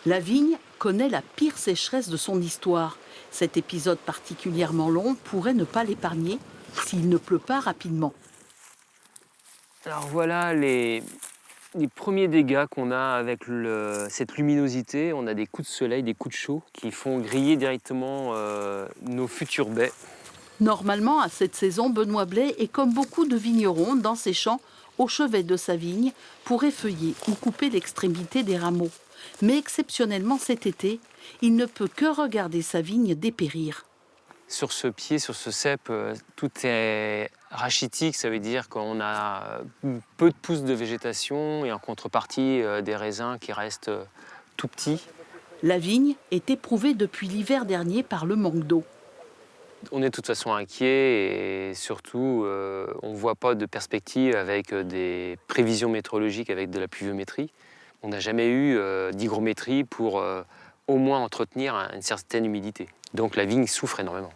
La vigne connaît la pire sécheresse de son histoire. Cet épisode particulièrement long pourrait ne pas l'épargner s'il ne pleut pas rapidement. Alors voilà les premiers dégâts qu'on a avec cette luminosité. On a des coups de soleil, des coups de chaud qui font griller directement nos futures baies. Normalement, à cette saison, Benoît Blais est comme beaucoup de vignerons dans ses champs au chevet de sa vigne pour effeuiller ou couper l'extrémité des rameaux. Mais exceptionnellement cet été, il ne peut que regarder sa vigne dépérir. Sur ce pied, sur ce cep, tout est rachitique, ça veut dire qu'on a peu de pousses de végétation et en contrepartie des raisins qui restent tout petits. La vigne est éprouvée depuis l'hiver dernier par le manque d'eau. On est de toute façon inquiet et surtout on ne voit pas de perspective avec des prévisions météorologiques avec de la pluviométrie. On n'a jamais eu d'hygrométrie pour au moins entretenir une certaine humidité. Donc la vigne souffre énormément.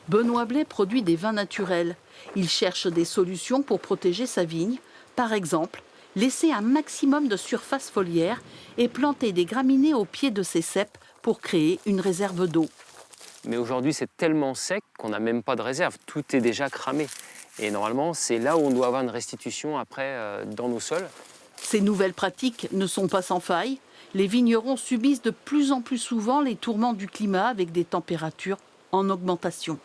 Benoît Blais produit des vins naturels. Il cherche des solutions pour protéger sa vigne. Par exemple, laisser un maximum de surface foliaire et planter des graminées au pied de ses ceps pour créer une réserve d'eau. Mais aujourd'hui, c'est tellement sec qu'on n'a même pas de réserve. Tout est déjà cramé. Et normalement, c'est là où on doit avoir une restitution après dans nos sols. Ces nouvelles pratiques ne sont pas sans faille. Les vignerons subissent de plus en plus souvent les tourments du climat avec des températures en augmentation.